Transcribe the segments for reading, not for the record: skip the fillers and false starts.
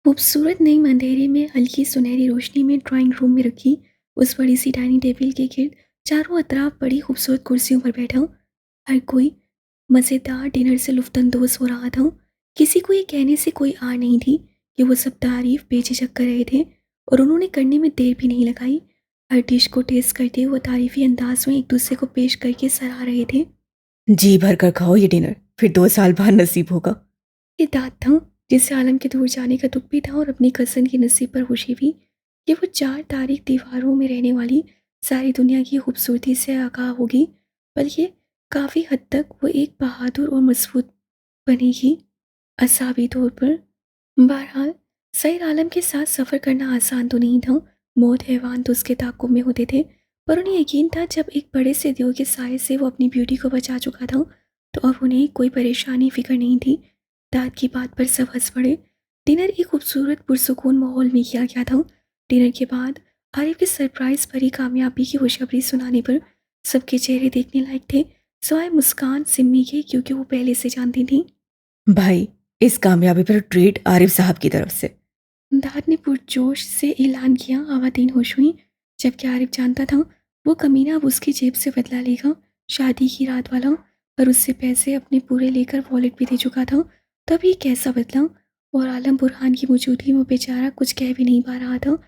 खूबसूरत नई अंधेरे में हल्की सुनहरी रोशनी में ड्राइंग रूम में रखी उस बड़ी सी डाइनिंग टेबल के गिर्द चारों अतराफ बड़ी खूबसूरत कुर्सियों पर बैठा हर कोई मज़ेदार डिनर से लुफ्तंदोज हो रहा था। किसी को ये कहने से कोई आर नहीं थी कि वो सब तारीफ बेझिझक कर रहे थे और उन्होंने करने में देर भी नहीं लगाई। हर डिश को टेस्ट करते वो तारीफी अंदाज में एक दूसरे को पेश करके सराह रहे थे। जी भर कर खाओ ये डिनर, फिर 2 साल बाद नसीब होगा। ये दाँत था जिससे आलम के दूर जाने का दुख भी था और अपनी कज़न की नसीब पर खुशी भी। ये वो 4 तारीख दीवारों में रहने वाली सारी दुनिया की खूबसूरती से आगाह होगी, पर ये काफ़ी हद तक वो एक बहादुर और मज़बूत बनेगी असावी तौर पर। बहरहाल सईद आलम के साथ सफ़र करना आसान तो नहीं था। मौत हैवान तो उसके ताक़ुब में होते थे, पर उन्हें यकीन था जब एक बड़े से देव के साये से वो अपनी ब्यूटी को बचा चुका था, तो अब उन्हें कोई परेशानी फ़िक्र नहीं थी। दाद की बात पर सब हंस पड़े। डिनर एक खूबसूरत पुरसुकून माहौल में किया गया था। डिनर के बाद आरिफ की सरप्राइज भरी कामयाबी की खुशखबरी सुनाने पर सबके चेहरे देखने लायक थे, सिवाय मुस्कान सिम्मी के, क्योंकि वो पहले से जानती थी। भाई, इस कामयाबी पर ट्रीट आरिफ साहब की तरफ से। दाद ने पुरजोश से ऐलान किया। आवातीन खुश हुई, जबकि आरिफ जानता था वो कमीना अब उसकी जेब से बदला लेगा। शादी की रात वाला, पर उससे पैसे अपने पूरे लेकर वॉलेट भी दे चुका था। तभी कैसा बदला, और आलम बुरहान की मौजूदगी में बेचारा कुछ कह भी नहीं पा रहा था।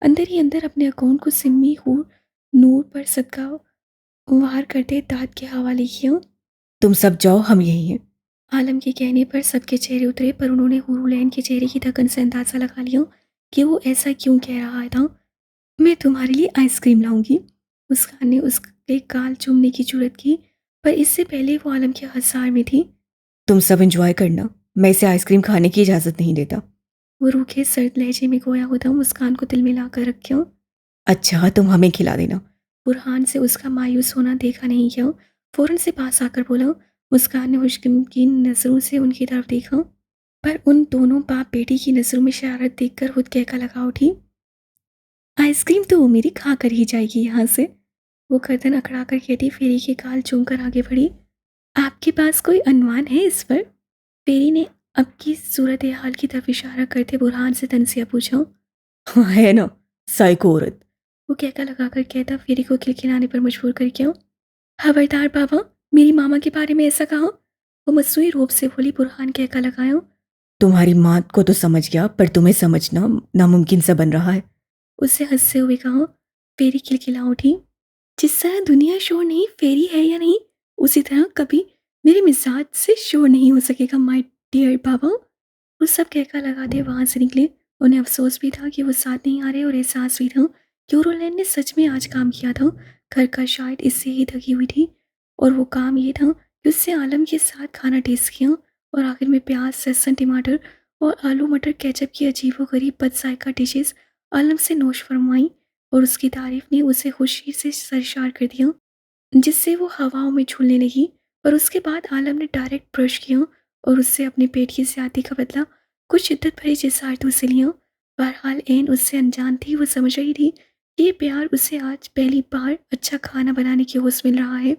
अंदर ही अंदर अपने अकाउंट को सिम्मी हूर नूर पर सदका वार करते दाद के हवाले किया। तुम सब जाओ, हम यही हैं। आलम के कहने पर सबके चेहरे उतरे, पर उन्होंने हुरूलैन के चेहरे की थकन से अंदाज़ा लगा लिया कि वो ऐसा क्यों कह रहा था। मैं तुम्हारे लिए आइसक्रीम लाऊंगी। मुस्कान ने उसके गाल चूमने की जुर्रत की, पर इससे पहले वो आलम के हसार में थी। तुम सब एंजॉय करना, मैं इसे आइसक्रीम खाने की इजाज़त नहीं देता। वो रूखे सर्द लहजे में गोया होता मुस्कान को दिल में ला कर रखा। अच्छा, तुम हमें खिला देना। बुरहान से उसका मायूस होना देखा नहीं गया। फौरन से पास आकर बोला। मुस्कान ने मुश्किन नज़रों से उनकी तरफ देखा, पर उन दोनों बाप बेटी की नज़रों में शरारत देखकर खुद कहका लगा उठी, आइसक्रीम तो वो मेरी खा कर ही जाएगी यहाँ से। वो गर्दन अकड़ा कर कहती, फेरी के गाल चूमकर आगे बढ़ी, आपके पास कोई अनुमान है इस पर? फेरी ने अब की सूरत हाल की तरफ इशारा करते बुरहान से तनसिया पूछा। हाँ, है ना, साइको औरत। वो कहका लगाकर कहता, फेरी को खिलखिलाने पर मजबूर कर क्यों। खबरदार बाबा, मेरी मामा के बारे में ऐसा कहा। वो मसनूई रूप से बोली। बुरहान कहका लगाया। तुम्हारी माँ को तो समझ गया, पर तुम्हें समझना नामुमकिन सा बन रहा है। उससे हंसते हुए कहा। फेरी खिलखिला उठी, जिस तरह दुनिया शोर नहीं फेरी है या नहीं, उसी तरह कभी मेरे मिजाज से शोर नहीं हो सकेगा माय डियर बाबा। वो सब कहका लगाते वहां से निकले। उन्हें अफसोस भी था कि वो साथ नहीं आ रहे, और एहसास भी था कि ओरोलैंड ने सच में आज काम किया था। घर का शायद इससे ही थकी हुई थी, और वो काम ये था कि उससे आलम के साथ खाना टेस्ट किया, और आखिर में प्याज लहसुन टमाटर और आलू मटर केचप की अजीबोगरीब बदजायका डिशेस आलम से नोश फरमाई, और उसकी तारीफ ने उसे खुशी से सरशार कर दिया, जिससे वो हवाओं में झूलने लगी। पर उसके बाद आलम ने डायरेक्ट ब्रश किया और उससे अपने पेट की ज्यादती का बदला कुछ शिद्दत भरी जसारतों से लिया। बहरहाल एन उससे अनजान थी, वो समझ रही थी कि ये प्यार उसे आज पहली बार अच्छा खाना बनाने की होश मिल रहा है,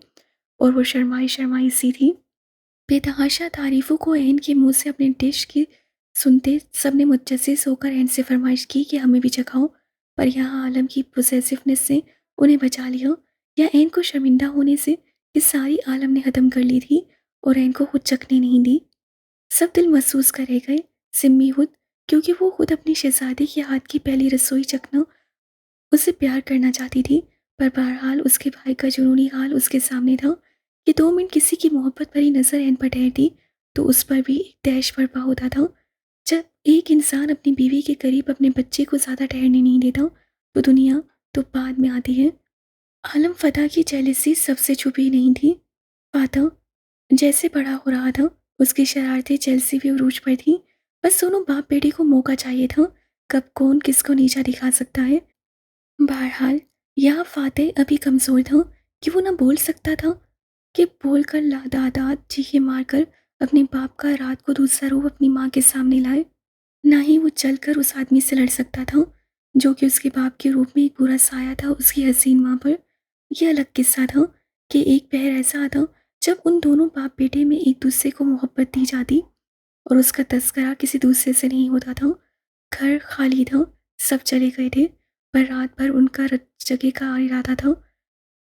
और वो शर्माई शर्माई सी थी। बेतहाशा तारीफों को एन के मुंह से अपने डिश की सुनते सबने मुतजस्सिस होकर एन से फरमाइश की कि हमें भी चखाओ, पर यहाँ आलम की पोसेसिवनेस से उन्हें बचा लिया, या एन को शर्मिंदा होने से कि सारी आलम ने ख़त्म कर ली थी और एन को खुद चखने नहीं दी। सब दिल महसूस करे गए, सिम्मी खुद, क्योंकि वो खुद अपनी शहजादी के हाथ की पहली रसोई चखना, उससे प्यार करना चाहती थी। पर बहरहाल उसके भाई का जुनूनी हाल उसके सामने था कि 2 मिनट किसी की मोहब्बत भरी नज़र एन पर ठहरती तो उस पर भी एक दैश बर्पा होता था। जब एक इंसान अपनी बीवी के करीब अपने बच्चे को ज़्यादा ठहरने नहीं देता, तो दुनिया तो बाद में आती है। आलम फतह की जेलसी सबसे छुपी नहीं थी। फातह जैसे बड़ा हो रहा था, उसकी शरारतें जेलसी भी उरूज पर थी। बस दोनों बाप बेटे को मौका चाहिए था, कब कौन किसको नीचा दिखा सकता है। बहरहाल यहाँ फातेह अभी कमज़ोर था कि वो ना बोल सकता था कि बोलकर दादाद चीखें मारकर अपने बाप का रात को दूसरा रूप अपनी माँ के सामने लाए, ना ही वो चलकर उस आदमी से लड़ सकता था जो कि उसके बाप के रूप में एक बुरा साया था उसकी हसीन माँ पर। यह अलग किस्सा था कि एक पहर ऐसा आता जब उन दोनों बाप बेटे में एक दूसरे को मोहब्बत दी जाती, और उसका तस्करा किसी दूसरे से नहीं होता था। घर खाली था, सब चले गए थे, पर रात भर उनका जगह का इरादा था,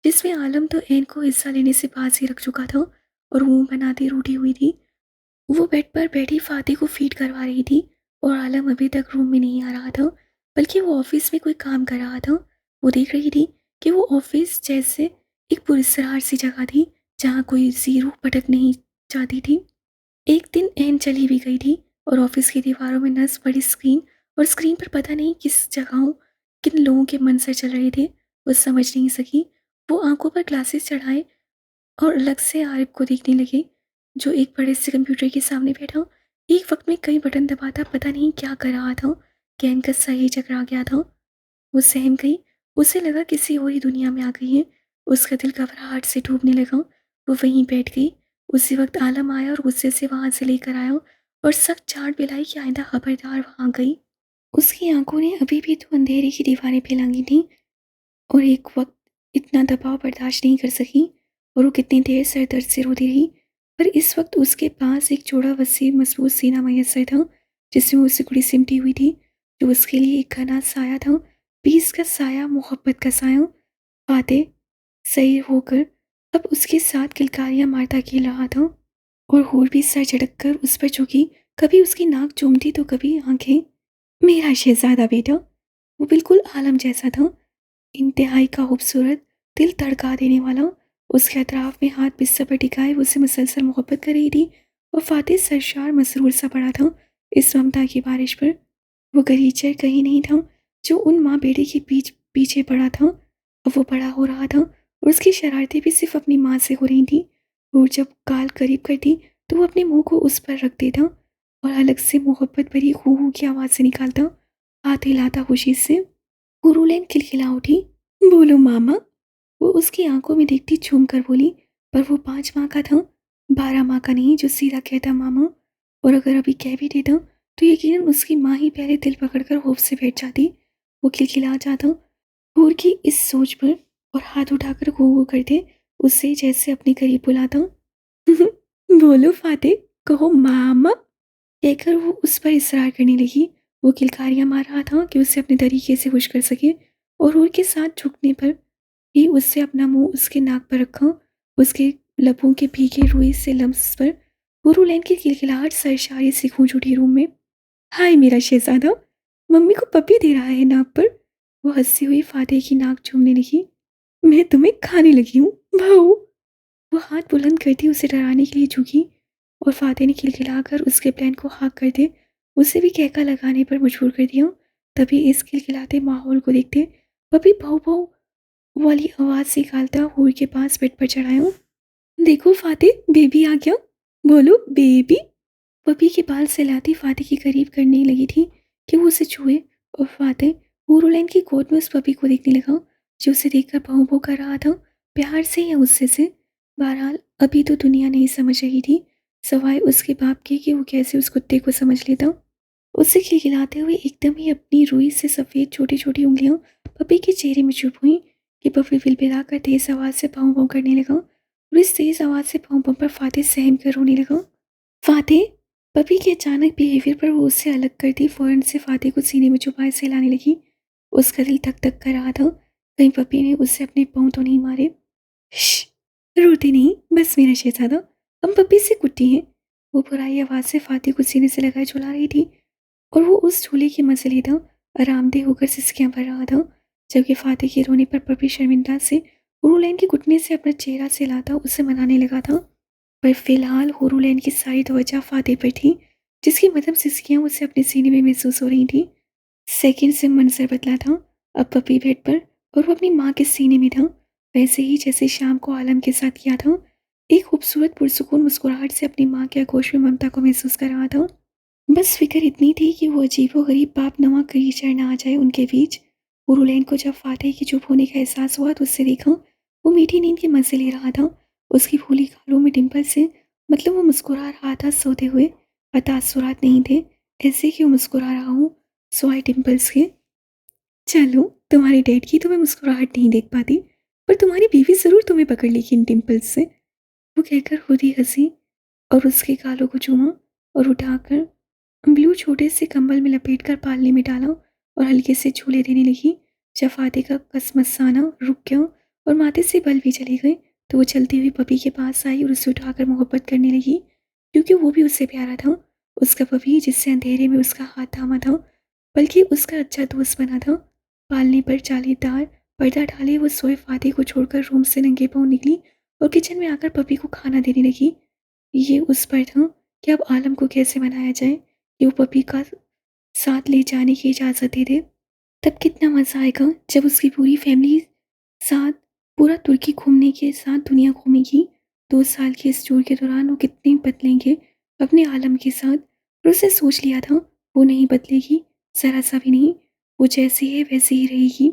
जिसमें आलम तो एन को हिस्सा लेने से पास ही रख चुका था और मुंह बनाती रूठी हुई थी। वो बेड पर बैठी फातिह को फीड करवा रही थी और आलम अभी तक रूम में नहीं आ रहा था, बल्कि वो ऑफिस में कोई काम कर रहा था। वो देख रही थी कि वो ऑफिस जैसे एक पुरस्कार सी जगह थी, जहाँ कोई सी रूह भटक नहीं जाती थी। एक दिन एन चली भी गई थी और ऑफिस की दीवारों में नस बड़ी स्क्रीन, और स्क्रीन पर पता नहीं किस जगहों किन लोगों के मंजर चल रहे थे, वो समझ नहीं सकी। वो आंखों पर ग्लासेस चढ़ाए और अलग से आरिफ को देखने लगे, जो एक बड़े से कंप्यूटर के सामने बैठा एक वक्त में कई बटन दबाता पता नहीं क्या कर रहा था। कैन का सही चकरा गया था। वो सहम गई, उसे लगा किसी और ही दुनिया में आ गई है। उसका दिल घबराहट से डूबने लगा। वो वहीं बैठ गई। उसी वक्त आलम आया और गुस्से से वहां से लेकर आया और सख्त चाट पिलाई कि आइंदा खबरदार वहां गई। उसकी आंखों ने अभी भी तो अंधेरे की दीवारें फैलांगी थी और एक वक्त इतना दबाव बर्दाश्त नहीं कर सकी, और वो कितनी देर सर दर्द से रोती रही। पर इस वक्त उसके पास एक चौड़ा वसी मजबूत सीना मैसर था, जिसमें वो सिकुड़ी सिमटी हुई थी, जो उसके लिए एक घना साया था। पीस का साया, मोहब्बत का साया। फातेह सही होकर अब उसके साथ किलकारियां मारता खेल रहा था, और हूर भी सर झटक कर उस पर झुकी, कभी उसकी नाक चूमती तो कभी आंखें। मेरा शहजादा बेटा। वो बिल्कुल आलम जैसा था, इंतहाई का खूबसूरत, दिल धड़का देने वाला। उसके अतराफ में हाथ बिस्तर पर टिकाए वो उसे मुसलसल मोहब्बत कर रही थी, और फातिह सरशार मसरूर सा पड़ा था इस ममता की बारिश पर। वो गरीचर कहीं नहीं था जो उन माँ बेटे के पीछे पड़ा था। अब वो बड़ा हो रहा था और उसकी शरारतें भी सिर्फ अपनी माँ से हो रही थी। और जब गाल करीब करती तो वो अपने मुंह को उस पर रख देता और अलग से मोहब्बत भरी हू हू की आवाज़ से निकालता, हाथ हिलाता खुशी से। गुरुलैन खिलखिला उठी। बोलो मामा। वो उसकी आंखों में देखती झूम कर बोली, पर वो 5 माह का था, 12 माह का नहीं, जो सीधा कहता मामा। और अगर अभी कह भी देता तो यकीनन उसकी माँ ही पहले दिल पकड़कर होफ से बैठ जाती। वो खिलखिला जाता हूर की इस सोच पर, और हाथ उठाकर घू घू करते उसे जैसे अपने करीब बुलाता। बोलो फातिह, कहो मामा, कहकर वो उस पर इसरार करने लगी। वो किलकारियां मार रहा था कि उसे अपने तरीके से खुश कर सके, और हूर के साथ झुकने पर ही उससे अपना मुंह उसके नाक पर रखा, उसके लबों के भीगे रुई से लम्स पर। हुरूलैन की किलकिलाहट सरशारी से गूंज उठी रूम में। हाय मेरा शहजादा, मम्मी को पपी दे रहा है नाक पर। वो हंसती हुई फातिह की नाक चूमने लगी। मैं तुम्हें खाने लगी हूँ भाऊ। वो हाथ बुलंद करती उसे डराने के लिए झुकी, और फातिह ने खिलखिलाकर उसके प्लान को हाँ कर दे उसे भी कहका लगाने पर मजबूर कर दिया। तभी इस खिलखिलाते माहौल को देखते पपी भाऊ भाऊ वाली आवाज़ निकालता हूर के पास बेड पर चढ़ाया। देखो फातिह, बेबी आ गया। बोलो बेबी। पपी के बाल सहलाती फातिह के करीब करने लगी थी कि वो उसे छुए, और फातिह हुरलैन की गोद में उस पपी को देखने लगा, जो उसे देखकर भौं भौं कर रहा था, प्यार से या गुस्से से। बहरहाल अभी तो दुनिया नहीं समझ रही थी, सवाए उसके बाप के कि वो कैसे उस कुत्ते को समझ लेता। उसे खिलखिलाते हुए एकदम ही अपनी रुई से सफ़ेद छोटी छोटी उंगलियां पपी के चेहरे में चुप हुई कि पपी बिलबिला कर तेज आवाज़ से पाँव पाँव करने लगा, और इस तेज आवाज़ से पाँव पाँव पर फातिह सहम कर रोने लगा। फातिह। पपी के अचानक बिहेवियर पर वो उससे अलग करती फौरन से फातिह को सीने में छुपाए सहलाने लगी। उसका दिल धक धक कर रहा था, कहीं पपी ने उससे अपने पाँव तो नहीं मारे। श्श, रोते नहीं, बस मेरा शहजादा, हम पपी से कुट्टी हैं। वो बुराई आवाज़ से फातिह को सीने से लगाए झुला रही थी, और वो उस झूले की मजे लेता आरामदेह होकर सिसकियां भर रहा था, जबकि फातिह के रोने पर पपी शर्मिंदा से हुरूलैन के घुटने से अपना चेहरा सहलाता उसे मनाने लगा था। पर फिलहाल हुरूलैन की सारी तवज्जो फातिह पर थी, जिसकी मदम सिसकियां उसे अपने सीने में महसूस हो रही थी। सेकंड से मंजर बदला था। अब पपी बेड पर और वो अपनी माँ के सीने में था, वैसे ही जैसे शाम को आलम के साथ किया था। एक खूबसूरत पुरसुकून मुस्कुराहट से अपनी माँ के आगोश में ममता को महसूस कर रहा था। बस फिक्र इतनी थी कि वो अजीबो-गरीब बाप-नवा क्रीचर ना आ जाए उनके बीच। हुरूलैन को जब फातिह के चुप होने का एहसास हुआ तो उससे देखा वो मीठी नींद के मज़े ले रहा था। उसकी फूली गालों में डिंपल से, मतलब वो मुस्कुरा रहा था सोते हुए, पर तासुरात नहीं थे, ऐसे कि वो मुस्कुरा रहा हूँ सिवाय डिंपल्स के। चलो, तुम्हारे डैड की तो मैं मुस्कुराहट नहीं देख पाती, पर तुम्हारी बीवी ज़रूर तुम्हें पकड़ लेगी इन डिंपल्स से। वो कहकर खुद ही हंसी और उसके गालों को चूमा, और उठाकर ब्लू शुरू छोटे से कंबल में लपेटकर पालने में डाला और हल्के से झूले देने लगी। जब फातिह का कसमसाना रुक गया और माथे से बल भी चले गए, तो वो चलती हुई पपी के पास आई और उसे उठाकर मोहब्बत करने लगी, क्योंकि वो भी उससे प्यारा था। उसका पपी जिससे अंधेरे में उसका हाथ थामा था, बल्कि उसका अच्छा दोस्त बना था। पालने पर जालीदार पर्दा डाले वो सोए फातिह को छोड़कर रूम से नंगे पाँव निकली और किचन में आकर पपी को खाना देने लगी। ये उस पर था कि अब आलम को कैसे मनाया जाए कि वो पपी का साथ ले जाने की इजाज़त दे दे। तब कितना मज़ा आएगा जब उसकी पूरी फैमिली साथ पूरा तुर्की घूमने के साथ दुनिया घूमेगी। 2 साल के इस टूर के दौरान वो कितने बदलेंगे अपने आलम के साथ। और उसने सोच लिया था वो नहीं बदलेगी, ज़रा सा भी नहीं। वो जैसी है वैसी ही रहेगी।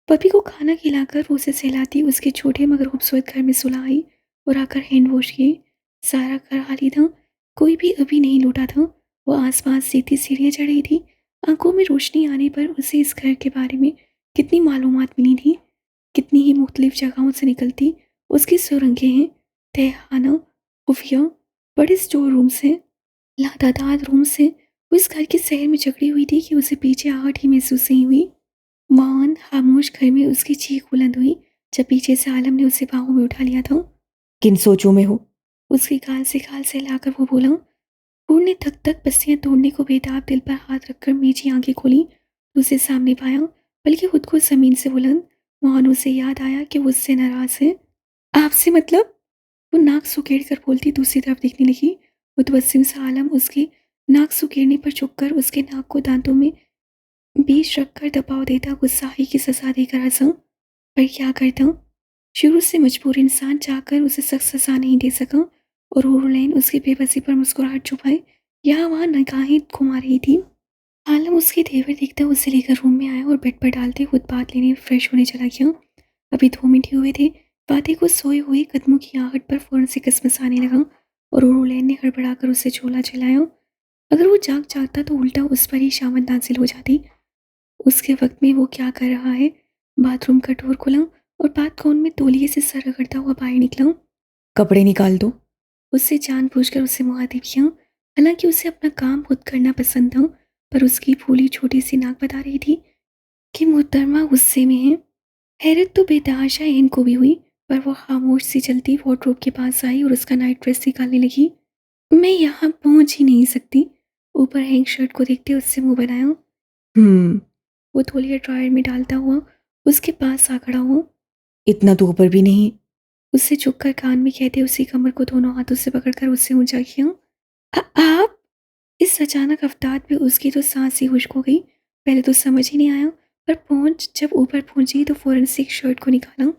पपी को खाना खिलाकर वो उसे सहलाती उसके छोटे मगर खूबसूरत घर में सुला आई और आकर हैंड वॉश किए। सारा घर खाली था, कोई भी अभी नहीं लौटा था। वो आसपास सीधी सीढ़ियाँ चढ़ रही थी। आंखों में रोशनी आने पर उसे इस घर के बारे में कितनी मालूमात मिली थी, कितनी ही मुख्तलिफ जगहों से निकलती उसकी सुरंगें हैं। तहखाना, खुफिया, बड़े स्टोर रूम से, लातादाद रूम से वो इस घर के शहर में जकड़ी हुई थी कि उसे पीछे आहट ही महसूस नहीं हुई। महान खामोश घर में उसकी चीख बुलंद हुई जब पीछे से आलम ने उसे बाहों में उठा लिया था। किन सोचों में हो? उसके गाल से लाकर वो बोला। हूर ने थक थक पस्सियां तोड़ने को बेताब दिल पर हाथ रखकर मीठी आंखें खोली तो उसे सामने पाया, बल्कि खुद को जमीन से बुलंद। मोहन उसे याद आया कि वो उससे नाराज है। आपसे मतलब? वो नाक सुकेड़ कर बोलती दूसरी तरफ देखने लगी। मुतबस्सिम सा आलम उसके नाक सुकेड़ने पर झुककर उसके नाक को दांतों में बीच रखकर दबाव देता गुस्साही की सजा देकर हंसा। पर क्या करता, शुरू से मजबूर इंसान चाहकर उसे सख्त सजा नहीं दे सका। और हुरलैन उसकी बेबसी पर मुस्कुराहट छुपाए यहाँ वहाँ निगाहें घुमा रही थी। आलम उसके तेवर देखता उसे लेकर रूम में आया और बेड पर डालते खुद बात लेने फ्रेश होने चला गया। अभी 2 मिनट ही हुए थे। फातिह को सोए हुए कदमों की आहट पर फौरन से कसमसाने लगा और हुरलैन ने हड़बड़ाकर उसे झोला चलाया। अगर वो जागता तो उल्टा उस पर ही शामत नाजिल हो जाती। उसके वक्त में वो क्या कर रहा है? बाथरूम का डोर खुला और बात कौन में तौलिए से सर रगड़ता हुआ बाहर निकला। कपड़े निकाल दो। उससे जानबूझकर उसे मुखातिब किया। हालांकि उसे अपना काम खुद करना पसंद था, पर उसकी फूली छोटी सी नाक बता रही थी कि मुहतरमा गुस्से में है। हैरत तो बेतहाशा इनको भी हुई, पर वो खामोश सी चलती वार्डरोब के पास आई और उसका नाइट ड्रेस निकालने लगी। मैं यहाँ पहुँच ही नहीं सकती। ऊपर हैंग शर्ट को देखते उससे मुंह बनाया। हम्म। वो तौलिया ड्रायर में डालता हुआ उसके पास आ खड़ा हुआ। इतना तो ऊपर भी नहीं। उससे झुककर कान में कहते उसी कमर को दोनों हाथों से पकड़कर उससे ऊंचा किया। आप? इस अचानक अवतार पे उसकी तो सांस ही खुश्क हो गई। पहले तो समझ ही नहीं आया, पर पहुंच जब ऊपर पहुंची तो फौरन से एक शर्ट को निकाला।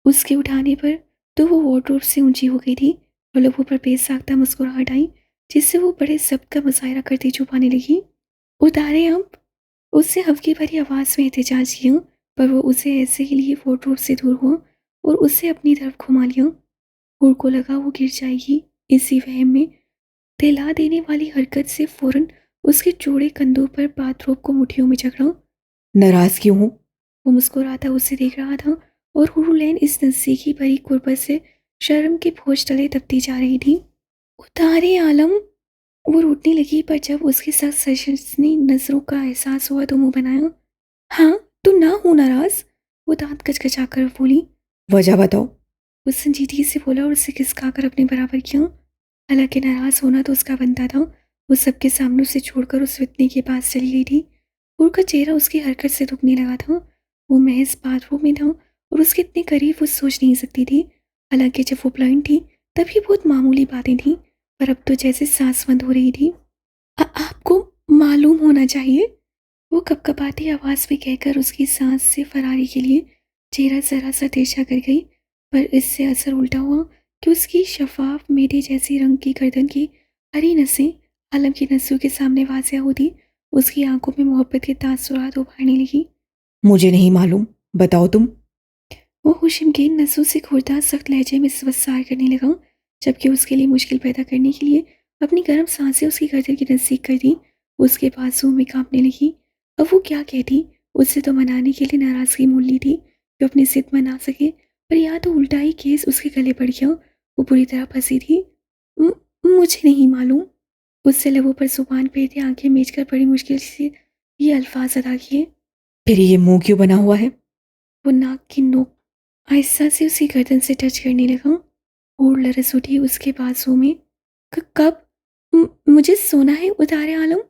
उसके उठाने पर तो वो वार्डरोब से ऊंची हो गई थी और लोगों पर बेसाख्ता मुस्कुराहट आई, जिससे वो बड़े सब्र का मुजाहरा करती छुपाने लगी। उतारे अब? उससे हल्की भरी आवाज़ में एहतजाज किया, पर वो उसे ऐसे ही लिए वार्डरोब से दूर हुआ और उसे अपनी तरफ घुमा लिया। हूर को लगा वो गिर जाएगी। इसी वहम में दहला देने वाली हरकत से फौरन उसके चौड़े कंधों पर बाथरोब को मुट्ठियों में जकड़ा। नाराज क्यों हूँ? वो मुस्कुराता उसे देख रहा था और हुरलैन इस नज़दीकी भरी कुर्बत से शर्म के बोझ तले दबती जा रही थी। उतारे आलम? वो रूठने लगी, पर जब उसके साथ सशनी नज़रों का एहसास हुआ तो मुंह बनाया। हाँ, तो ना हो नाराज। वो दांत कचकचाकर बोली। वजह बताओ। वो संजीदगी से बोला और उसे खिसकाकर अपने बराबर किया। हालांकि नाराज होना तो उसका बनता था। वो सबके सामने उसे छोड़कर उस फितने के पास चली गई थी। का चेहरा उसकी हरकत से दुखने लगा था। वो महज बाथरूम में था और उसके इतने करीब वो सोच नहीं सकती थी। हालांकि जब वो ब्लाइंड थी तब ये बहुत मामूली बातें थीं, पर अब तो जैसे सांस बंद हो रही थी। आपको मालूम होना चाहिए, वो कपकपाती आवाज़ में कहकर उसकी सांस से फरारी के लिए चेहरा जरा सा तिरछा कर गई। पर इससे असर उल्टा हुआ कि उसकी शफाफ मेरे जैसी रंग की गर्दन की हरी नसें आलम की नसों के सामने वाजिया होती उसकी आंखों में मोहब्बत के तासुरात उभारने लगी। मुझे नहीं मालूम, बताओ तुम। वो हुशिमगीन नसों से घूरता सख्त लहजे में सवसार करने लगा, जबकि उसके लिए मुश्किल पैदा करने के लिए अपनी गर्म सांसें उसकी गर्दन की नज़दीक कर दी। उसके बाजू में कांपने लगी। अब वो क्या कहती? उससे तो मनाने के लिए नाराज़गी मोल ली थी कि अपनी जिद मना सके, पर यहाँ तो उल्टा ही केस उसके गले पड़ गया। वो बुरी तरह फंसी थी। मुझे नहीं मालूम। उससे लबों पर जुबान फेरते आंखें मीच कर बड़ी मुश्किल से ये अल्फाज अदा किए। फिर ये मुंह क्यों बना हुआ है? वो नाक की नोक आहिस्ता से उसकी गर्दन से टच करने लगा और लरस उठी उसके बाजू में। कब? मुझे सोना है उतारे आलम।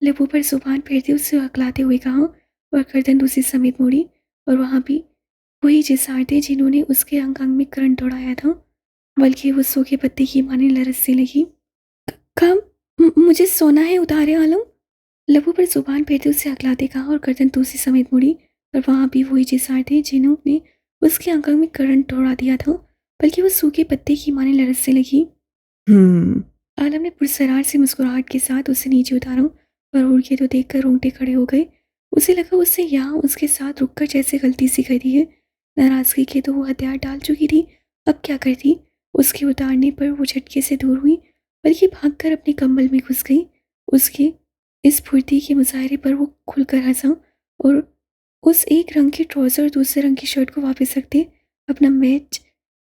लबों पर जुबान फेरते उससे हकलाते हुए कहा और गर्दन दूसरी समेत मोड़ी। और वहाँ भी वही जिसार थे जिन्होंने उसके अंग अंग में करंट दौड़ाया था, बल्कि वो सूखे पत्ते की माने लरसने लगी। कब? मुझे सोना है उतारे आलम। लबों पर जुबान फेरते उससे हकलाते कहा और गर्दन दूसरी समेत मुड़ी। और वहाँ भी वही जिसार थे जिन्होंने उसके अंग अंग में करंट दौड़ा दिया था, बल्कि वो सूखे पत्ते की माने लरसने लगी। हम्म। आलम ने पुरसरार से मुस्कुराहट के साथ उसे नीचे उतारा और उड़ के तो देखकर रोंगटे खड़े हो गए। उसे लगा उससे यहाँ उसके साथ रुककर जैसे गलती सी कर दी है। नाराजगी के तो वो हथियार डाल चुकी थी, अब क्या करती। उसके उतारने पर वो झटके से दूर हुई, बल्कि भागकर अपने कंबल में घुस गई। उसके इस फुर्ती के मुजाहरे पर वो खुलकर हंसा और उस एक रंग के ट्राउजर और दूसरे रंग की शर्ट को वापस रखते अपना मैच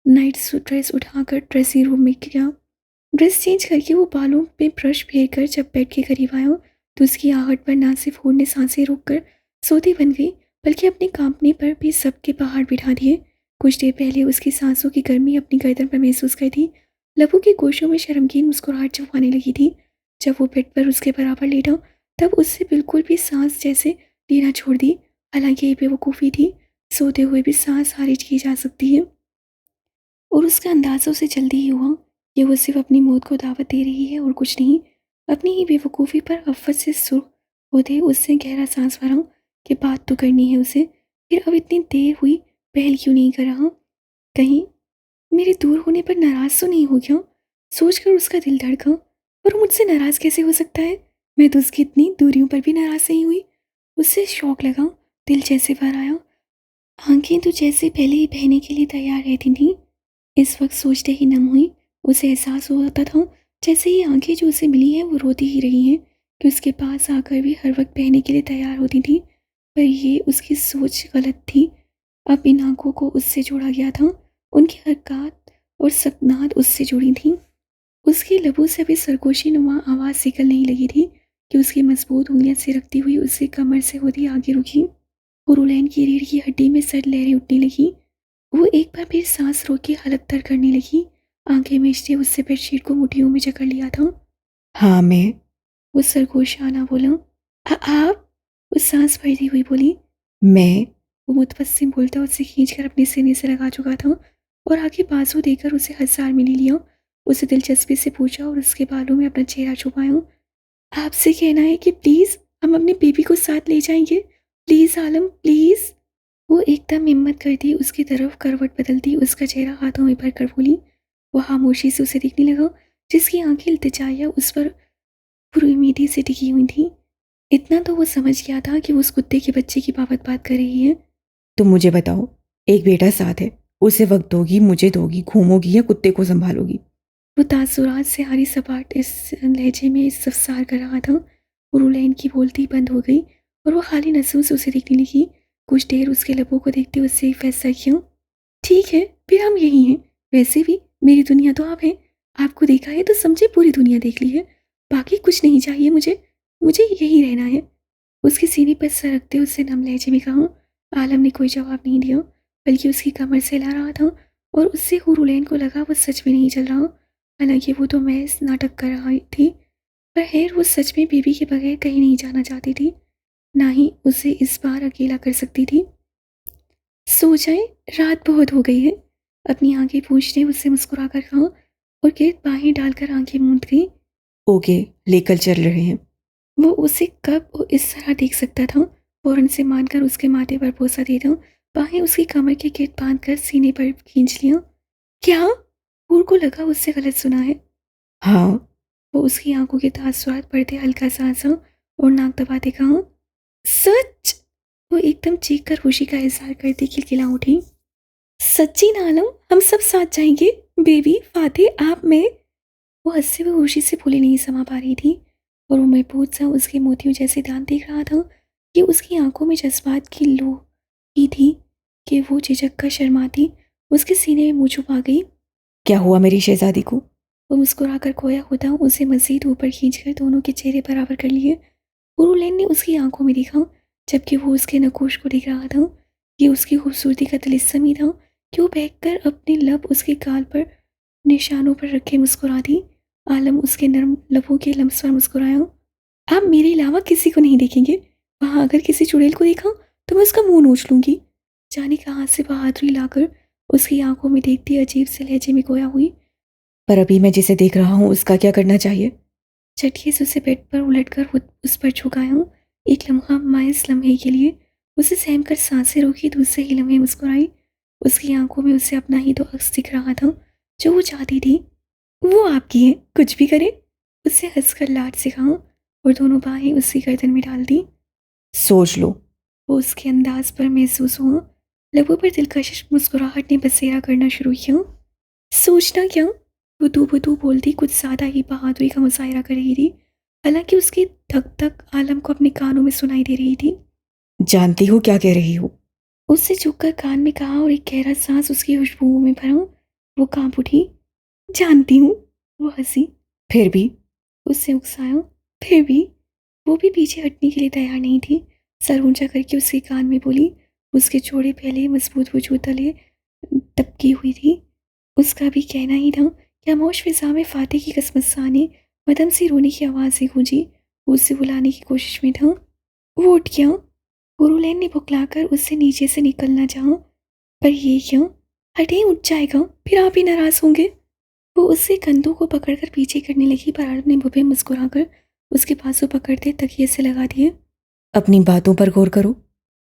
नाइट सूट ड्रेस उठाकर ड्रेसिंग रूम में गया। ड्रेस चेंज करके वो बालों पे ब्रश फेर कर जब बेड के करीब आया तो उसकी आहट पर ना सिर्फ होड़ ने सांसें रोककर सोती बन गई, बल्कि अपने कांपने पर भी सबके पहाड़ बिठा दिए। कुछ देर पहले उसकी सांसों की गर्मी अपनी गर्दन पर महसूस कर थी। लबों की गोशों में शर्मगीन मुस्कुराहट छुपाने लगी थी। जब वो बेड पर उसके बराबर लेटा तब उससे बिल्कुल भी सांस जैसे लेना छोड़ दी। हालांकि ये बेवकूफ़ी थी, सोते हुए भी सांस खारिज की जा सकती है। और उसका अंदाज़ा उसे जल्दी ही हुआ कि वो सिर्फ अपनी मौत को दावत दे रही है और कुछ नहीं। अपनी ही बेवकूफ़ी पर अफ़्फ़त से सुर्ख होते उससे गहरा सांस भरा कि बात तो करनी है उसे, फिर अब इतनी देर हुई पहल क्यों नहीं कर रहा। कहीं मेरे दूर होने पर नाराज़ तो नहीं हो गया। सोचकर उसका दिल धड़का। और मुझसे नाराज़ कैसे हो सकता है? मैं तो उसकी इतनी दूरियों पर भी नाराज़ नहीं हुई। उससे शौक लगा, दिल जैसे भर आया। आंखें तो जैसे पहले ही बहने के लिए तैयार रहती थीं, इस वक्त सोचते ही नम हुई। उसे एहसास होता था जैसे ये आंखें जो उसे मिली हैं वो रोती ही रही हैं, कि उसके पास आकर भी हर वक्त बहने के लिए तैयार होती थी। पर ये उसकी सोच गलत थी। अब इन आंखों को उससे जोड़ा गया था, उनकी हरकत और सकनात उससे जुड़ी थी। उसके लबों से अभी सरगोशी नुमा आवाज़ निकलने लगी थी कि उसकी मजबूत उंगलियां सिरकती हुई उससे कमर से होती आगे रुकी। हुरुलैन की रीढ़ की हड्डी में सर लहरें उठने लगी। वो एक बार फिर सांस रोक के हलक तर करने लगी। आंखें मीचते उससे बेडशीट को मुट्ठियों में जकड़ लिया था। हाँ, मैं। वो सरगोशाना बोला। आप? वो सांस भरती हुई बोली। मैं। वो मुतबस्सिम बोलता उसे खींचकर अपने सीने से लगा चुका था और आगे बाजू देकर उसे हजार में ले लिया। उसे दिलचस्पी से पूछा और उसके बालों में अपना चेहरा छुपाया। आपसे कहना है कि प्लीज़ हम अपने बेबी को साथ ले जाएंगे, प्लीज़ आलम प्लीज़। वो एकदम हिम्मत करती उसकी तरफ करवट बदलती उसका चेहरा हाथों में भरकर बोली। वो खामोशी से उसे देखने लगा, जिसकी आंखें इल्तिजाया उस पर पूरी उम्मीदी से टिकी हुई थी। इतना तो वो समझ गया था कि वो उस कुत्ते के बच्चे की बाबत बात कर रही है। तुम मुझे बताओ, एक बेटा साथ है, उसे वक्त दोगी, मुझे दोगी, घूमोगी या कुत्ते को संभालोगी? वो तासुरात से हारी सपाट इस लहजे में इस्तफसार कर रहा था। रुलैन की बोलती बंद हो गई और वो खाली नजरों से उसे देखने लगी। कुछ देर उसके लबों को देखते उससे एक फैसला किया। ठीक है, फिर हम यही हैं। वैसे भी मेरी दुनिया तो आप हैं। आपको देखा है तो समझे पूरी दुनिया देख ली है। बाकी कुछ नहीं चाहिए मुझे, मुझे यही रहना है। उसके सीने पर सर रखते उससे नम लहजे में कहा। आलम ने कोई जवाब नहीं दिया, बल्कि उसकी कमर से हिला रहा था और उससे हुरुलैन को लगा वो सच में नहीं चल रहा। हालांकि वो तो महज नाटक कर रही थी, पर खैर वो सच में बीबी के बगैर कहीं नहीं जाना चाहती थी, ना ही उसे इस बार अकेला कर सकती थी। सो जाए, रात बहुत हो गई है। अपनी आंखें पूछने उससे मुस्कुरा कर कहा और गिर्द बाहें डालकर आंखें मूंद गई। ओके, लेकर चल रहे हैं। वो उसे कब वो इस तरह देख सकता था। फौरन से मानकर उसके माथे पर बोसा दे दूं, बाहें उसकी कमर के गिर्द बांध कर सीने पर खींच लिया। क्या? हूर को लगा उससे गलत सुना है। हाँ। वो उसकी आंखों के तासुरात पड़ते हल्का सा हंसा और नाक दबाते कहा, सच? वो एकदम चीख कर खुशी का इजहार करती खिलखिला उठी। सच्ची नालम, हम सब साथ जाएंगे, बेबी फाते आप मैं। वो हंसते हुए खुशी से बोली नहीं समा पा रही थी और वो महबूब सा उसके मोतियों जैसे ध्यान देख रहा था कि उसकी आंखों में जज्बात की लो ही थी कि वो झिझक कर शर्माती उसके सीने में मुंह छुपा गई। क्या हुआ मेरी शहजादी को? वो मुस्कुराकर खोया होता उसे मज़ीद ऊपर खींचकर दोनों के चेहरे बराबर कर लिए। पुरुलैन ने उसकी आंखों में देखा, जबकि वो उसके नकोश को देख रहा था। ये उसकी खूबसूरती का तिलिस्म ही था कि वो बहककर अपने लब उसके गाल पर निशानों पर रखे मुस्कुरा दी। आलम उसके नर्म लबों के लम्स पर मुस्कुराया। आप मेरे अलावा किसी को नहीं देखेंगे। वहाँ अगर किसी चुड़ैल को देखा तो मैं उसका मुंह नोच लूंगी। जाने कहाँ से बहादुरी लाकर उसकी आंखों में देखती अजीब से लहजे में गोया हुई। पर अभी मैं जिसे देख रहा हूँ उसका क्या करना चाहिए? झटके से उसे बेड पर उलटकर उस पर झुकाया। एक लम्हा माइस लम्हे के लिए उसे सहम कर सांसें रोकी, दूसरे ही लम्हे मुस्कुराई। उसकी आंखों में उसे अपना ही तो अक्स दिख रहा था जो वो चाहती थी। वो आपकी है, कुछ भी करे। उससे हंसकर लाड से कहा और दोनों बाहें उसकी गर्दन में डाल दी। सोच लो। वो उसके अंदाज पर महसूस हुआ। लबों पर दिलकश मुस्कुराहट ने बसेरा करना शुरू किया। सोचना क्या, वो बुदू बोलती कुछ ज्यादा ही बहादुरी का मुजाहरा कर रही थी। हालांकि उसकी धक धक आलम को अपने कानों में सुनाई दे रही थी। जानती हो क्या कह रही हो? उससे झुककर कान में कहा और एक गहरा सांस उसकी खुशबुओं में भरा। वो कांप उठी। जानती हूँ, वो हंसी। फिर भी? उससे उकसाया। फिर भी? वो भी पीछे हटने के लिए तैयार नहीं थी। सर ऊंचा करके उसके कान में बोली। उसके चौड़े पहले मजबूत वजूद तले दबकी हुई थी। उसका भी कहना ही था कि खामोश फिजा में फाते की कसमसाने मदम सी रोने की आवाज़ से गूंजी। वो उसे बुलाने की कोशिश में था। वो उठ गया। पुरुलैन ने बुकलाकर उससे नीचे से निकलना चाहा। पर ये क्यों? हटे, उठ जाएगा, फिर आप ही नाराज होंगे। वो उससे कंधों को पकड़कर पीछे करने लगी, पर आलम ने भुपे मुस्कुराकर उसके पासों पकड़ते तकिए से लगा दिए। अपनी बातों पर गौर करो।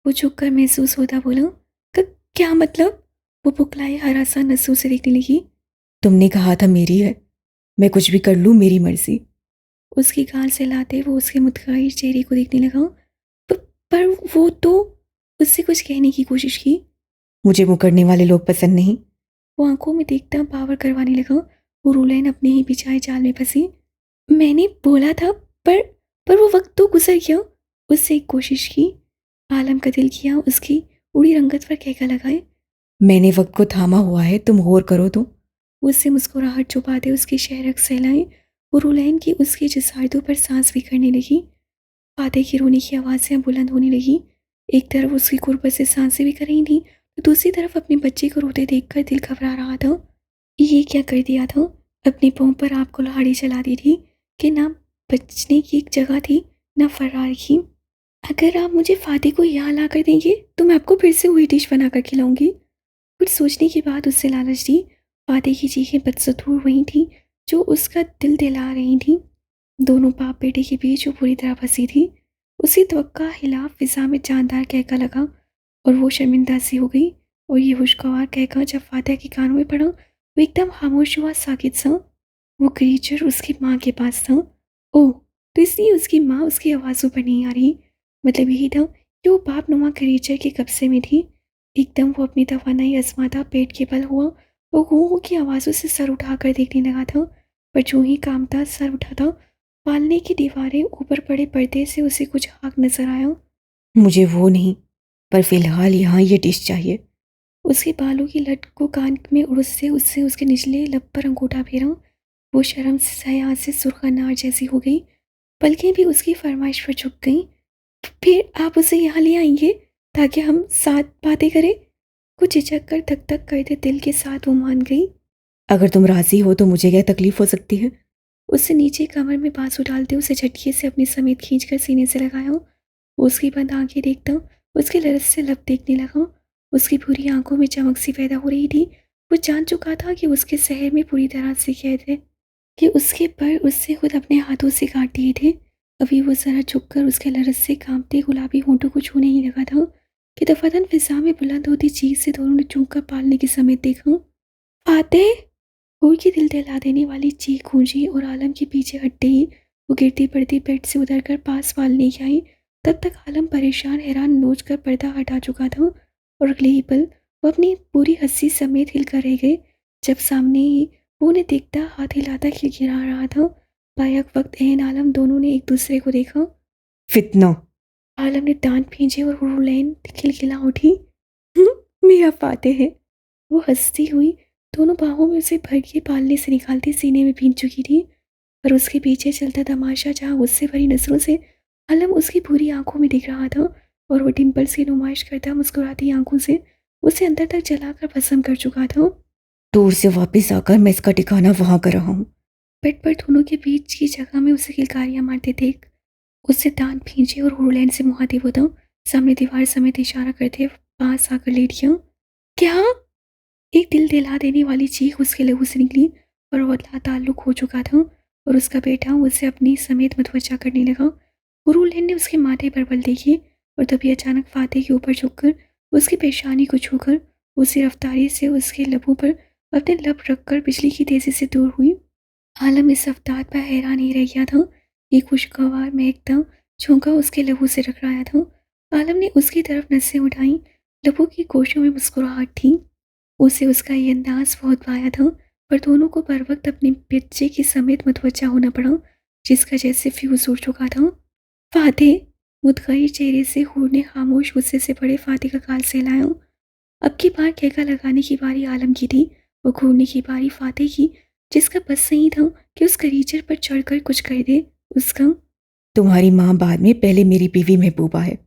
वो झुककर महसूस होता बोला। क्या मतलब? वो बुकलाए हरासा नसों से देखने लगी। तुमने कहा था मेरी है, मैं कुछ भी कर लूँ, मेरी मर्जी। उसकी गाल से लाते वो उसके मुतगाइर चेहरे को देखने लगा। पर वो तो उससे कुछ कहने की कोशिश की। मुझे मुकरने वाले लोग पसंद नहीं। वो आंखों में देखता बावर करवाने लगा। वो रोलैन अपने ही बिछाए जाल में फंसी। मैंने बोला था, पर वो वक्त तो गुजर गया। उससे एक कोशिश की। आलम का दिल किया उसकी उड़ी रंगत पर कहका लगाए। मैंने वक्त को थामा हुआ है, तुम गौर करो तो। उससे मुस्कुराहट छुपाते उसकी शहरक सहलाए। वो रुलैन की उसकी जिसारतों पर सांस भी करने लगी। फाते की रोने की आवाज़ें बुलंद होने लगी। एक तरफ उसकी गुर्बत से सांसें भी कर रही थी, तो दूसरी तरफ अपने बच्चे को रोते देखकर दिल घबरा रहा था। ये क्या कर दिया था? अपने पाँव पर आप कुल्हाड़ी चला दी थी कि ना बचने की एक जगह थी, ना फरार की। अगर आप मुझे फाते को यहाँ ला कर देंगे तो मैं आपको फिर से वही डिश बना कर खिलाऊंगी। कुछ सोचने के बाद उससे लालच दी। फाते की चीखें बदसतूर वही थी जो उसका दिल दिला रही थी। दोनों बाप बेटे के बीच वो पूरी तरह फंसी थी। उसी तवक्का हिलाफ फिजा में जानदार कहका लगा और वो शर्मिंदा सी हो गई। और ये खुशगवार कहका जब फातिहा के कानों में पड़ा, वो एकदम खामोश हुआ, साकित सा। वो क्रीचर उसकी माँ के पास था। ओह, तो इसलिए उसकी माँ उसकी आवाज़ों पर नहीं आ रही। मतलब यही था कि वो बाप नुमा क्रीचर के कब्जे में थी। एकदम वो अपनी तवानाई आजमाता पेट के बल हुआ। वो गूं की आवाज़ों से सर उठाकर देखने लगा था। पर जो ही काम था सर उठा था, पालने की दीवारें ऊपर पड़े पर्दे से उसे कुछ आग नजर आया। मुझे वो नहीं, पर फिलहाल यहाँ ये डिश चाहिए। उसके बालों की लट को कान में उड़सते उससे उसके निचले लब पर अंगूठा फेरा। वो शर्म से हया से सुर्ख अनार जैसी हो गई। पलकें भी उसकी फरमाइश पर झुक गईं। फिर आप उसे यहाँ ले आएंगे ताकि हम साथ बातें करें? कुछ झिझक कर धक धक करते दिल के साथ वो मान गई। अगर तुम राजी हो तो मुझे क्या तकलीफ हो सकती है? उससे नीचे कमर में बांसुर डालते उसे झटके से अपने समेत खींचकर सीने से लगाया। वो उसकी बंद आंखें देखता, उसके लरस से लब देखने लगा। उसकी पूरी आंखों में चमक सी पैदा हो रही थी। वो जान चुका था कि उसके शहर में पूरी तरह से कैद है, कि उसके पर उससे खुद अपने हाथों से काट दिए थे। अभी वो जरा झुककर उसके लरस से कांपते गुलाबी होंठों को छूने ही लगा था कि दफातन फिजा में बुलंद होती चीख से दोनों ने चूक कर पालने के समेत देखा। फातेह! कोई की दिल दहला देने वाली चीख गूंजी और आलम के पीछे हटते ही वो गिरती पड़ती बेड से उतरकर पास पालने की आई। तब तक आलम परेशान हैरान नोच कर पर्दा हटा चुका था और अगले ही पल वो अपनी पूरी हंसी समेत हिलकर रह गए जब सामने ही वो उन्हें देखता हाथ हिलाता खिलखिला रहा था। बायक वक्त एहन आलम दोनों ने एक दूसरे को देखा। फितना। आलम ने दांत भींचे और हुरलैन खिलखिला उठी। मेरा फातेह है। वो हंसती हुई दोनों बाहों में उसे भर के पालने से निकालती सीने में भींच चुकी थी। पर उसके पीछे चलता तमाशा जहाँ गुस्से भरी नजरों से आलम उसकी बुरी आंखों में दिख रहा था, और वो डिम्पल्स की नुमाइश करता मुस्कुराती आंखों से उसे अंदर तक जलाकर भस्म कर चुका था। दूर से वापस आकर मैं इसका ठिकाना वहां कर रहा हूँ। बेड पर दोनों के बीच की जगह में उसे किलकारियां मारते देख उससे दांत भींचे और हुरलैंड से मुहातिब होता सामने दीवार समेत इशारा करते पास आकर लेट गया। क्या? एक दिल दिला देने वाली चीख उसके लहू से निकली, और वो ताल्लुक हो चुका था, और उसका बेटा उसे अपनी समेत मतवजा करने लगा। हुरलैंड ने उसके माथे पर बल देखी, और तभी अचानक फाते के ऊपर झुककर उसकी पेशानी को छूकर उसी रफ्तारी से उसके लबों पर अपने लब रखकर बिजली की तेजी से दूर हुई। आलम इस अवतार पर हैरान ही रह गया था। एक खुशगवार महकता झोंका उसके लहू से टकराया था। आलम ने उसकी तरफ नसें उठाई, लबों की गोशों में मुस्कुराहट थी। उसे उसका ये अंदाज बहुत भाया था, पर दोनों को बर वक्त अपने बच्चे की समेत मुतवज्जा होना पड़ा, जिसका जैसे फ्यूज उड़ चुका था। फातेह! मुतगैर चेहरे से हूर ने खामोश गुस्से से पड़े फातेह का गाल सहलाया। अब की बार ठेका लगाने की बारी आलम की थी, और घूरने की बारी फातेह की, जिसका बस नहीं था कि उस करीचर पर चढ़कर कुछ कर दे। उसका तुम्हारी माँ बाद में, पहले मेरी बीवी महबूबा है।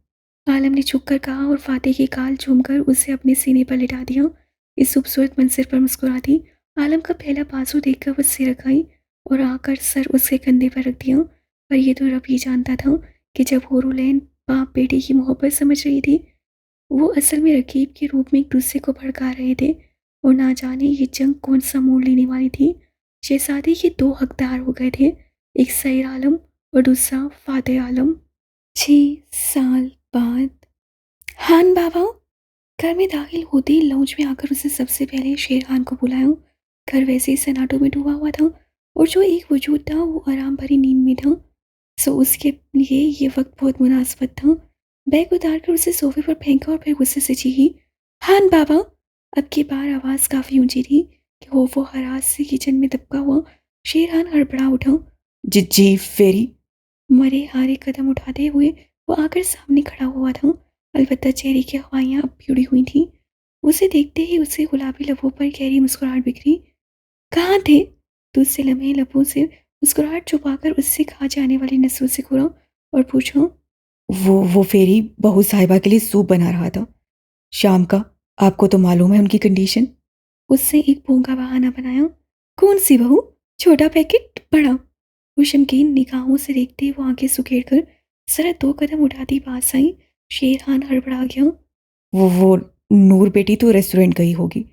आलम ने झुककर कहा, और फातेह के गाल चूमकर उसे अपने सीने पर लिटा दिया। इस खूबसूरत मंजर पर मुस्कुराती आलम का पहला बाजू देखकर वो सिर रखाई और आकर सर उसके कंधे पर रख दिया। पर यह तो रब ही जानता था कि जब होरूलैन बाप बेटे की मोहब्बत समझ रही थी, वो असल में रकीब के रूप में एक दूसरे को भड़का रहे थे, और ना जाने ये जंग कौन सा मोड़ लेने वाली थी। शहजादी के दो हकदार हो गए थे, एक सैर आलम और दूसरा फातेह आलम। 6 साल बाद हान बाबा घर में दाखिल होते ही लाउंज में आकर उसे सबसे पहले शेर खान को बुलाया। घर वैसे ही सन्नाटों में डूबा हुआ था, और जो एक वजूद था वो आराम भरी नींद में था। सो उसके लिए ये वक्त बहुत मुनासिब था। बैग उतार कर उसे सोफे पर फेंका और फिर गुस्से से चीखी, हान बाबा! अब की बार आवाज़ काफ़ी ऊंची थी कि वो हरास से किचन में दबका हुआ शेरहान हड़बड़ा उठा। जी फेरी। मरे हारे कदम उठाते हुए वो आकर सामने खड़ा हुआ था, अलबत्ता चेहरे की हवाइयाँ अब भी उड़ी हुई थीं। उसे देखते ही उसके गुलाबी लबों पर गहरी मुस्कुराहट बिखरी। कहाँ थे? दूसरे लम्हे लबों से मुस्कुराहट छुपाकर उससे कहा जाने वाली नसों से घुरा और पूछा, वो फेरी बहू साहिबा के लिए सूप बना रहा था शाम का। आपको तो मालूम है उनकी कंडीशन। उससे एक पोंगा बहाना बनाया। कौन सी बहू? छोटा पैकेट, बड़ा? वो शमकीन निगाहों से देखते वो आंखें सुखेड़ कर जरा 2 कदम उठाती पास आई। शेरहान हड़बड़ा गया। वो नूर बेटी तो रेस्टोरेंट गई होगी।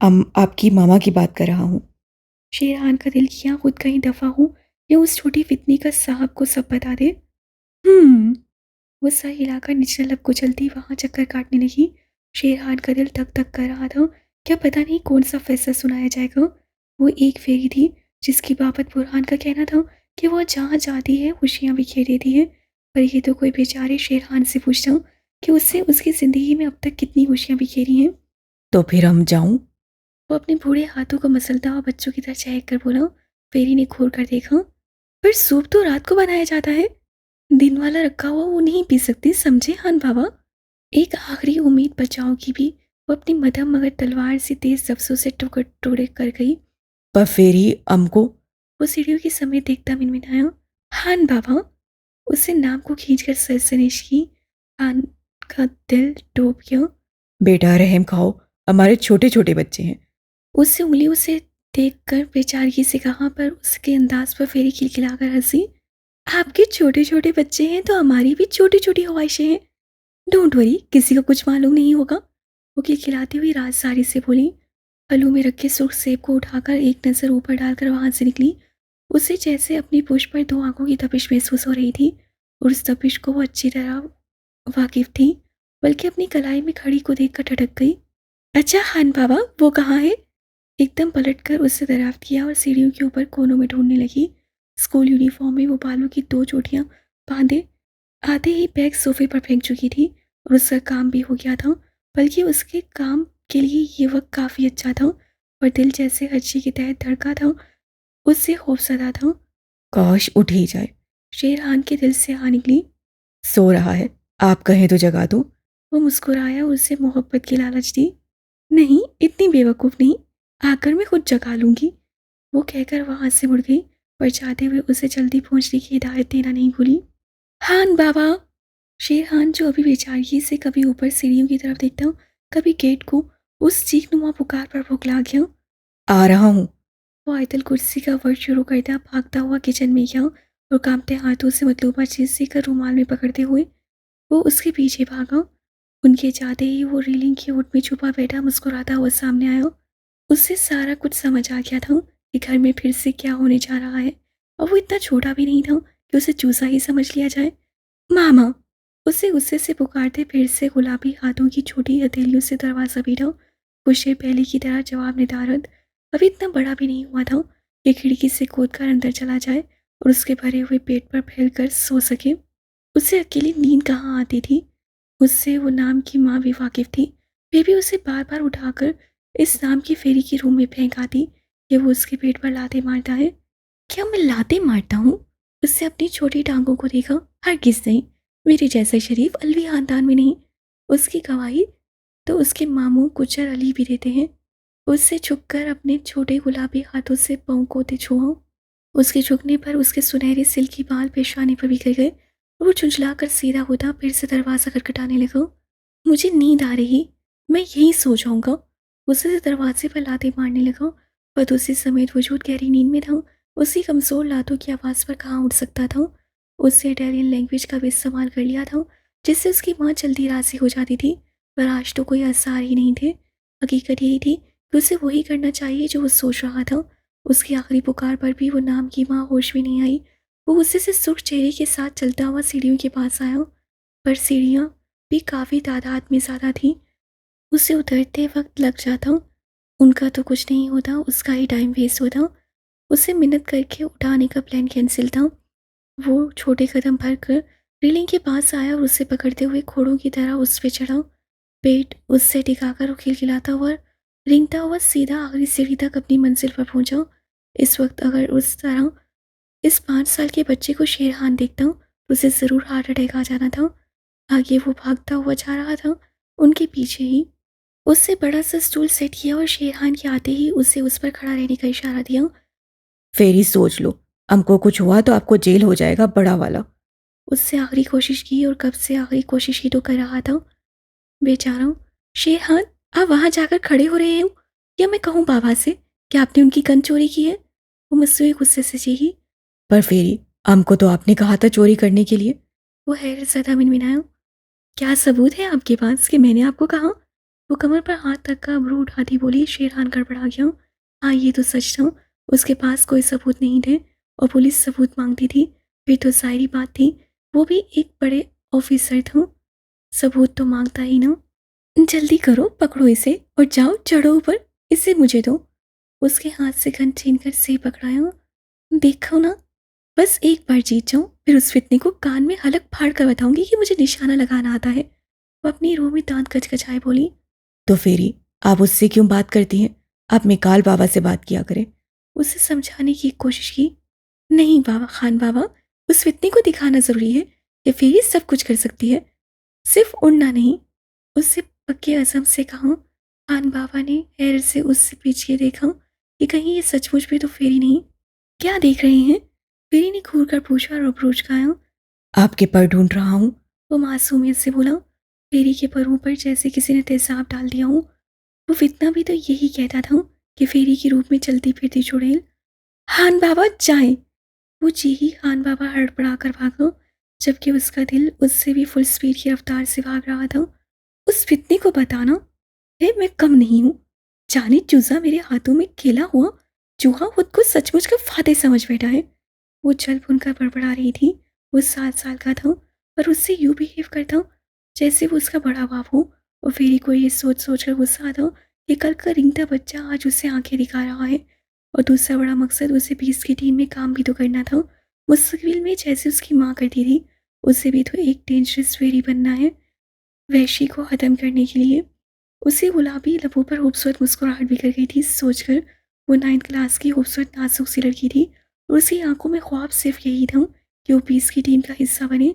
आपकी मामा की बात कर रहा हूँ। शेरहान का दिल किया खुद कहीं दफा हो या उस छोटी फितनी का साहब को सब बता दे। हम्म वो सर हिलाकर निचला लब कुचलती वहां चक्कर काटने लगी। शेरहान का दिल तक तक कर रहा था, क्या पता नहीं कौन सा फैसला सुनाया जाएगा। वो एक फेरी थी जिसकी बाबत बुरहान का कहना था कि वह जहाँ जाती है खुशियाँ बिखेर देती है। पर ये तो कोई बेचारे शेरहान से पूछता कि उससे उसकी ज़िंदगी में अब तक कितनी खुशियाँ बिखेरी हैं। तो फिर हम जाऊं? वो अपने बूढ़े हाथों को मसलता और बच्चों की तरह चहक कर बोला। फेरी ने घूर कर देखा। पर सूप तो रात को बनाया जाता है, दिन वाला रखा हुआ वो नहीं पी सकती, समझे हान बाबा? एक आखिरी उम्मीद बचाव की भी वो अपनी मध्यम मगर तलवार से तेज लफ्जों से टुकड़ टुकड़े कर गई। पर फेरी हमको। वो सीढ़ियों के समेत देखता मिनमिनाया। हान बाबा! उससे नाम को खींचकर सरसनेश की। हान का दिल डूब गया। बेटा रहम खाओ, हमारे छोटे छोटे बच्चे हैं। उससे उंगलियों से देखकर बेचारगी से कहा, पर उसके अंदाज पर फेरी खिलखिलाकर हंसी। आपके छोटे छोटे बच्चे हैं तो हमारी भी छोटी छोटी ख्वाहिशें हैं। डोंट वरी, किसी को कुछ मालूम नहीं होगा। वो खिलखिलाती हुई राजसारी से बोली। पल्लू में रखे सुर्ख सेब को उठाकर एक नज़र ऊपर डालकर वहां से निकली। उसे जैसे अपनी पुष्प पर 2 आंखों की तपिश महसूस हो रही थी, और उस तपिश को वो अच्छी तरह वाकिफ थी, बल्कि अपनी कलाई में खड़ी को देखकर ठटक गई। अच्छा हान बाबा, वो कहाँ है? एकदम पलटकर उससे दरियाफ्त किया और सीढ़ियों के ऊपर कोनों में ढूंढने लगी। स्कूल यूनिफॉर्म में वो बालों की 2 चोटियां बांधे आते ही बैग सोफे पर फेंक चुकी थी, और उसका काम भी हो गया था। बल्कि उसके काम के लिए ये वक्त काफ़ी अच्छा था, पर दिल जैसे हज्जी के तहत धड़का था, उससे खौफसदा था। काश उठ ही जाए। शेरहान के दिल से आ निकली। सो रहा है, आप कहें तो जगा दूं। वो मुस्कुराया, उसे मोहब्बत की लालच दी। नहीं, इतनी बेवकूफ़ नहीं। आकर मैं खुद जगा लूँगी। वो कहकर वहाँ से मुड़ गई, पर जाते हुए उसे जल्दी पहुँचने की हिदायत देना नहीं भूली। हान बाबा! शेरहान जो अभी बेचारगी से कभी ऊपर सीढ़ियों की तरफ देखता, कभी गेट को, उस चीख-नुमा पुकार पर भुगला गया। आ रहा हूँ। वो आयतल कुर्सी का वर्ड शुरू करता भागता हुआ किचन में गया और कांपते हाथों से मतलूबा चीज सीकर रुमाल में पकड़ते हुए वो उसके पीछे भागा। उनके जाते ही वो रेलिंग की ओट में छुपा बैठा मुस्कुराता हुआ सामने आया। उससे सारा कुछ समझ आ गया था कि घर में फिर से क्या होने जा रहा है, और वो इतना छोटा भी नहीं था कि उसे चूसा ही समझ लिया जाए। मामा! उसे गुस्से से पुकारते फिर से गुलाबी हाथों की छोटी हथेलियों से दरवाज़ा पीटा। कुछ देर पहले की तरह जवाब निदारद अभी इतना बड़ा भी नहीं हुआ था कि खिड़की से कूदकर अंदर चला जाए और उसके भरे हुए पेट पर फैलकर सो सके। उसे अकेली नींद कहाँ आती थी। उससे वो नाम की माँ भी वाकिफ थी, फिर भी उसे बार बार उठाकर इस नाम की फेरी की रूम में फेंक आती कि वो उसके पेट पर लाते मारता है। क्या मैं लाते मारता हूँ? उससे अपनी छोटी टांगों को देखा। हरगिज़ नहीं, मेरे जैसे शरीफ अलवी खानदान में नहीं। उसकी गवाही तो उसके मामू गुज्जर अली भी देते हैं। उससे झुककर अपने छोटे गुलाबी हाथों से पाँव को छुआ। उसके झुकने पर उसके सुनहरे सिल्की बाल पेशानी पर बिखर गए और वो झुंझला कर सीधा होता फिर से दरवाज़ा खटखटाने लगा। मुझे नींद आ रही, मैं यहीं सो जाऊंगा। उसे दरवाजे पर लाते मारने लगा, पर उसी समेत वजूद गहरी नींद में था। उसी कमज़ोर लातों की आवाज़ पर कहाँ उठ सकता था। उससे इटालियन लैंग्वेज का भी इस्तेमाल कर लिया था, जिससे उसकी माँ जल्दी राज़ी हो जाती थी, पर आज तो कोई आसार ही नहीं थे। हकीकत यही थी कि उसे वही करना चाहिए जो वो सोच रहा था। उसकी आखिरी पुकार पर भी वो नाम की माँ होश में नहीं आई। वो गुस्से से सुर्ख चेहरे के साथ चलता हुआ सीढ़ियों के पास आया, पर सीढ़ियाँ भी काफ़ी तादाद में ज़्यादा थी। उसे उतरते वक्त लग जाता, उनका तो कुछ नहीं होता, उसका ही टाइम वेस्ट होता। उसे मिन्नत करके उठाने का प्लान कैंसिल था। वो छोटे कदम भरकर रेलिंग के पास आया और उसे पकड़ते हुए घोड़ों की तरह उस पे चढ़ा। पेट उससे टिकाकर वो खिलखिलाता हुआ रेंगता हुआ सीधा आखिरी सीढ़ी तक अपनी मंजिल पर पहुंचा। इस वक्त अगर उस तरह इस 5 साल के बच्चे को शेरहान देखता तो उसे ज़रूर हार्ट अटैक आ जाना था। आगे वो भागता हुआ जा रहा था, उनके पीछे ही। उससे बड़ा सा स्टूल सेट किया और शेरहान के आते ही उसे उस पर खड़ा रहने का इशारा दिया। फेरी सोच लो, हमको कुछ हुआ तो आपको जेल हो जाएगा, बड़ा वाला। उससे आखिरी कोशिश की और कब से आखिरी कोशिश ही तो कर रहा था। बेचारा शेरहान, आप वहां जाकर खड़े हो रहे हो, या मैं कहूँ बाबा से कि आपने उनकी गन चोरी की है? वो मुझसे गुस्से से चीखी। पर फेरी, हमको तो आपने कहा था चोरी करने के लिए। वो हैरत ज़दा मिनमिनाया। क्या सबूत है आपके पास कि मैंने आपको कहा? वो कमर पर हाथ रख कर अबरू उठाती बोली। शेरहान गड़बड़ा गया। हाँ, ये तो सच था, उसके पास कोई सबूत नहीं थे, और पुलिस सबूत मांगती थी। फिर तो सारी बात थी, वो भी एक बड़े ऑफिसर था, सबूत तो मांगता ही ना। जल्दी करो, पकड़ो इसे और जाओ चढ़ो ऊपर, इसे मुझे दो। उसके हाथ से गन छीनकर से पकड़ाया। देखो ना, बस एक बार जीत जाऊं, फिर उस फितने को कान में हलक फाड़ कर बताऊंगी कि मुझे निशाना लगाना आता है। वो अपनी रूह में दांत कचकचाए बोली। तो फेरी, आप उससे क्यों बात करती हैं? आप मिकाल बाबा से बात किया करें। उसे समझाने की कोशिश की। नहीं बाबा, खान बाबा, उस फितने को दिखाना जरूरी है कि फेरी सब कुछ कर सकती है, सिर्फ उड़ना नहीं। उससे पक्के असम से कहा। खान बाबा ने हैरत से उससे पीछे देखा कि कहीं ये सचमुच में तो फेरी नहीं। क्या देख रहे हैं? फेरी ने घूर कर पूछा और अप्रोच खाया। आपके पर ढूंढ रहा हूँ। वो मासूमियत से बोला। फेरी के परों पर जैसे किसी ने तेजाब डाल दिया हो। वो फितना भी तो यही कहता था कि फेरी के रूप में चलती फिरती चुड़ैल। हान बाबा जाए। वो जी ही हान बाबा हड़बड़ा कर भागा, जबकि उसका दिल उससे भी फुल स्पीड की रफ्तार से भाग रहा था। उस फितने को बताना है मैं कम नहीं हूँ। जाने चूजा मेरे हाथों में खेला हुआ चूहा खुद को सचमुच का फाते समझ बैठा है। वो चल बुनकर बड़बड़ा रही थी। वो 7 साल का था, पर उससे यूं बिहेव करता जैसे वो उसका बड़ा बाप हो। और फेरी को ये सोच सोच कर गुस्सा आता कि कल का रिंगता बच्चा आज उसे आंखें दिखा रहा है, और दूसरा बड़ा मकसद उसे 20 की टीम में काम भी तो करना था, मुस्तकबिल में जैसे उसकी माँ करती थी। उसे भी तो एक डेंजरस फेरी बनना है, वहशी को ख़त्म करने के लिए। उसे गुलाबी लबों पर खूबसूरत मुस्कुराहट बिखर गई थी सोचकर वो 9th क्लास की खूबसूरत नाजुक सी लड़की थी, और उसकी आंखों में ख्वाब सिर्फ यही था कि वो 20 की टीम का हिस्सा बने।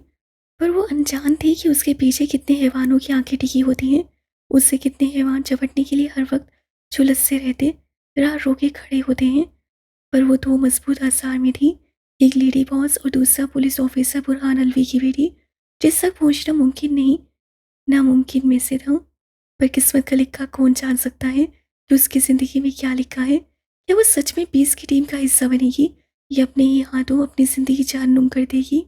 पर वो अनजान थी कि उसके पीछे कितने हैवानों की आंखें टिकी होती हैं, उससे कितने हैवान चपटने के लिए हर वक्त झुलसते रहते। राह रोके खड़े होते हैं, पर वो दो मजबूत आसार में थी, एक लेडी बॉस और दूसरा पुलिस ऑफिसर बुरहान अलवी की बेटी, जिस तक पहुंचना मुमकिन नहीं नामुमकिन में से था। पर किस्मत का लिखा कौन जान सकता है कि उसकी ज़िंदगी में क्या लिखा है। क्या वो सच में पीस की टीम का हिस्सा बनेगी या अपने ही हाथों अपनी ज़िंदगी जानूम कर देगी।